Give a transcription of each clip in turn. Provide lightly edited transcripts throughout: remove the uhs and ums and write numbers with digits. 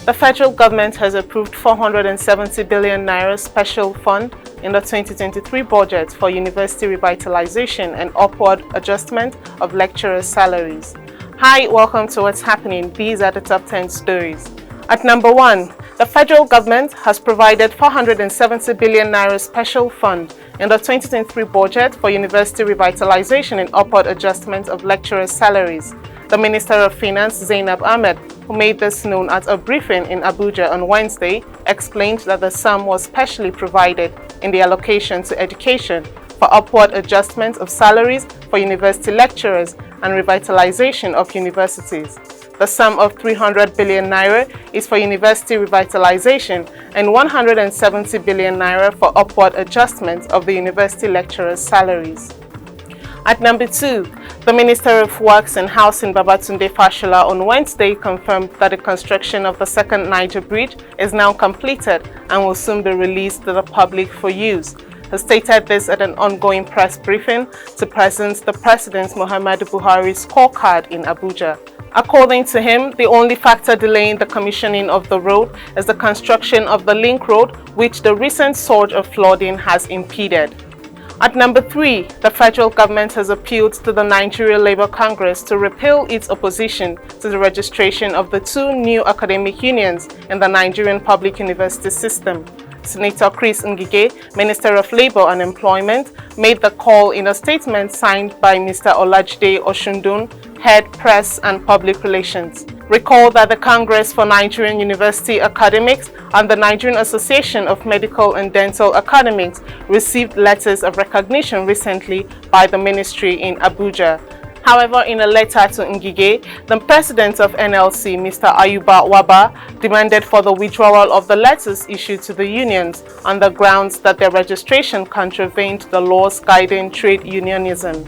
The federal government has approved 470 billion naira special fund in the 2023 budget for university revitalization and upward adjustment of lecturers' salaries. Hi, welcome to What's Happening. These are the top 10 stories. At number 1, the federal government has provided 470 billion naira special fund in the 2023 budget for university revitalization and upward adjustment of lecturers' salaries. The Minister of Finance, Zainab Ahmed, who made this known at a briefing in Abuja on Wednesday, explained that the sum was specially provided in the allocation to education for upward adjustment of salaries for university lecturers and revitalization of universities. The sum of 300 billion naira is for university revitalization and 170 billion naira for upward adjustment of the university lecturers' salaries. At number 2, the Minister of Works and Housing, Babatunde Fashola, on Wednesday confirmed that the construction of the second Niger Bridge is now completed and will soon be released to the public for use. He stated this at an ongoing press briefing to present the President Muhammadu Buhari's scorecard in Abuja. According to him, the only factor delaying the commissioning of the road is the construction of the link road, which the recent surge of flooding has impeded. At number 3, the federal government has appealed to the Nigerian Labour Congress to repeal its opposition to the registration of the 2 new academic unions in the Nigerian public university system. Senator Chris Ngige, Minister of Labour and Employment, made the call in a statement signed by Mr. Olajide Oshundun, Head Press and Public Relations. Recall that the Congress for Nigerian University Academics and the Nigerian Association of Medical and Dental Academics received letters of recognition recently by the ministry in Abuja. However, in a letter to Ngige, the president of NLC, Mr. Ayuba Waba, demanded for the withdrawal of the letters issued to the unions on the grounds that their registration contravened the laws guiding trade unionism.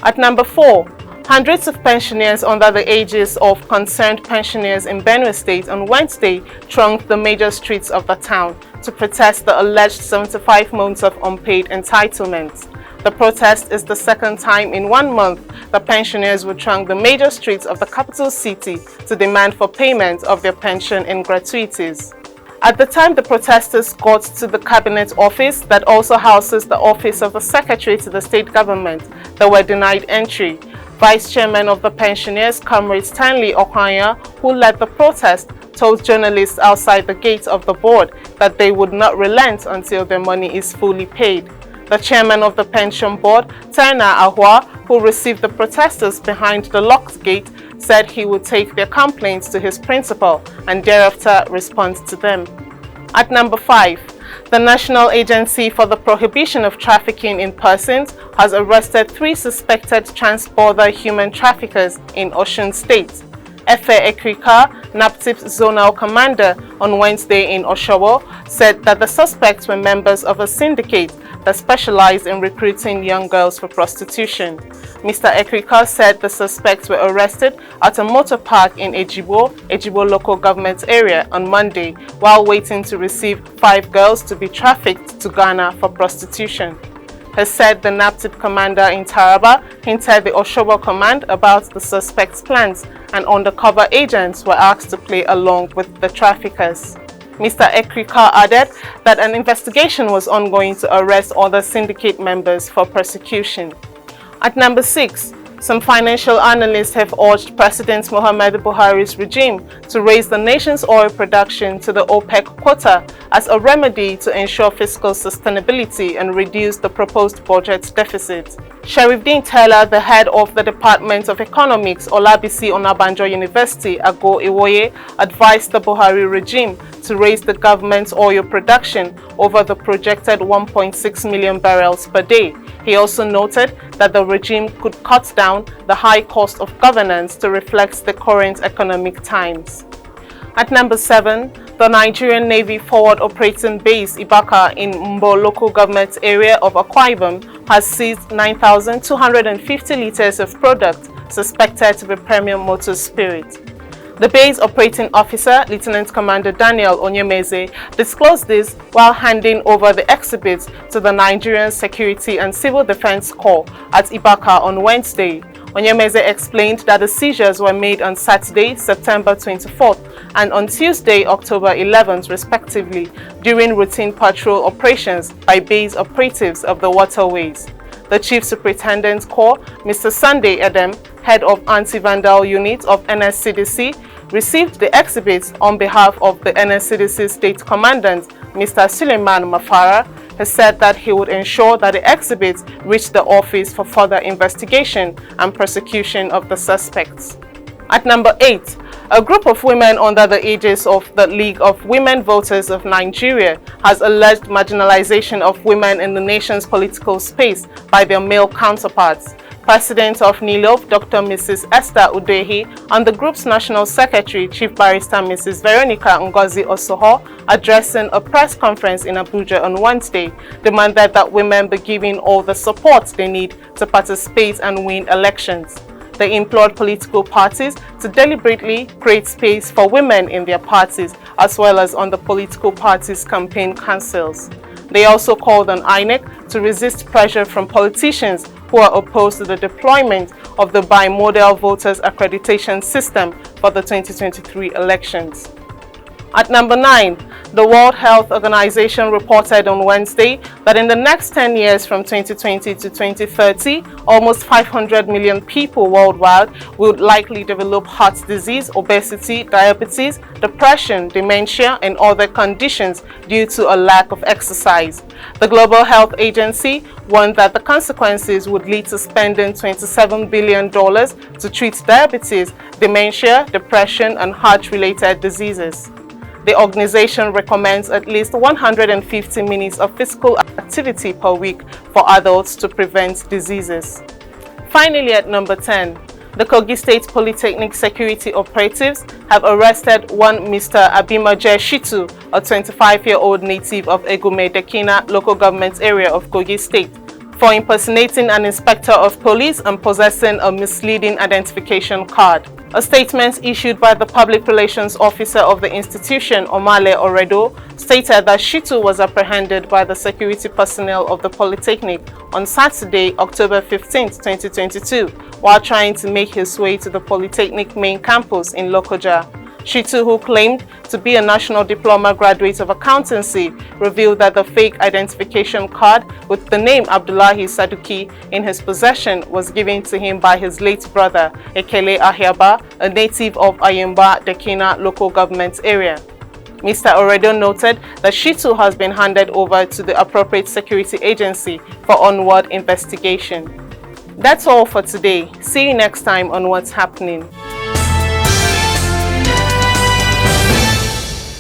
At number 4, hundreds of pensioners under the ages of concerned pensioners in Benue State on Wednesday thronged the major streets of the town to protest the alleged 75 months of unpaid entitlements. The protest is the second time in 1 month the pensioners would throng the major streets of the capital city to demand for payment of their pension and gratuities. At the time the protesters got to the cabinet office that also houses the office of the secretary to the state government, they were denied entry. Vice Chairman of the pensioners, Comrade Stanley Okwanya, who led the protest, told journalists outside the gate of the board that they would not relent until their money is fully paid. The chairman of the pension board, Taina Ahua, who received the protesters behind the locked gate, said he would take their complaints to his principal and thereafter respond to them. At number 5, the National Agency for the Prohibition of Trafficking in Persons has arrested 3 suspected trans-border human traffickers in Osun State. Efe Ekrika, NAPTIP zonal commander, on Wednesday in Oshowo, said that the suspects were members of a syndicate that specialized in recruiting young girls for prostitution. Mr. Ekrika said the suspects were arrested at a motor park in Ejibo local government area on Monday while waiting to receive 5 girls to be trafficked to Ghana for prostitution. He said the NAPTIP commander in Taraba hinted the Oshobo command about the suspects' plans, and undercover agents were asked to play along with the traffickers. Mr. Ekrika added that an investigation was ongoing to arrest other syndicate members for prosecution. At number 6, some financial analysts have urged President Muhammadu Buhari's regime to raise the nation's oil production to the OPEC quota as a remedy to ensure fiscal sustainability and reduce the proposed budget deficit. Sherifdeen Taylor, the head of the Department of Economics, Olabisi Onabanjo University, Ago Iwoye, advised the Buhari regime to raise the government's oil production over the projected 1.6 million barrels per day. He also noted that the regime could cut down the high cost of governance to reflect the current economic times. At number 7, the Nigerian Navy Forward Operating Base Ibaka in Mbo local government area of Akwa Ibom has seized 9,250 liters of product suspected to be premium motor spirit. The base operating officer, Lieutenant Commander Daniel Onyemeze, disclosed this while handing over the exhibits to the Nigerian Security and Civil Defense Corps at Ibaka on Wednesday. Onyemeze explained that the seizures were made on Saturday, September 24th and on Tuesday, October 11th, respectively, during routine patrol operations by base operatives of the waterways. The Chief Superintendent Corps, Mr. Sunday Edem, head of Anti-Vandal Unit of NSCDC, received the exhibits on behalf of the NSCDC State Commandant, Mr. Suleiman Mafara. He said that he would ensure that the exhibits reach the office for further investigation and prosecution of the suspects. At number 8, a group of women under the aegis of the League of Women Voters of Nigeria has alleged marginalization of women in the nation's political space by their male counterparts. President of NILOV, Dr. Mrs. Esther Udehi, and the group's National Secretary, Chief Barrister Mrs. Veronica Ngozi Osoho, addressing a press conference in Abuja on Wednesday, demanded that women be given all the support they need to participate and win elections. They implored political parties to deliberately create space for women in their parties, as well as on the political parties' campaign councils. They also called on INEC to resist pressure from politicians who are opposed to the deployment of the bimodal voters accreditation system for the 2023 elections. At number 9, the World Health Organization reported on Wednesday that in the next 10 years from 2020 to 2030, almost 500 million people worldwide will likely develop heart disease, obesity, diabetes, depression, dementia, and other conditions due to a lack of exercise. The Global Health Agency warned that the consequences would lead to spending $27 billion to treat diabetes, dementia, depression, and heart-related diseases. The organization recommends at least 150 minutes of physical activity per week for adults to prevent diseases. Finally, at number 10, the Kogi State Polytechnic security operatives have arrested one Mr. Abimaje Shitu, a 25-year-old native of Egume Dekina local government area of Kogi State, for impersonating an inspector of police and possessing a misleading identification card. A statement issued by the public relations officer of the institution, Omale Oredo, stated that Shitu was apprehended by the security personnel of the Polytechnic on Saturday, October 15, 2022, while trying to make his way to the Polytechnic main campus in Lokoja. Shitu, who claimed to be a national diploma graduate of accountancy, revealed that the fake identification card with the name Abdullahi Saduki in his possession was given to him by his late brother, Ekele Ahiaba, a native of Ayemba, Dekina local government area. Mr. Oredo noted that Shitu has been handed over to the appropriate security agency for onward investigation. That's all for today. See you next time on What's Happening.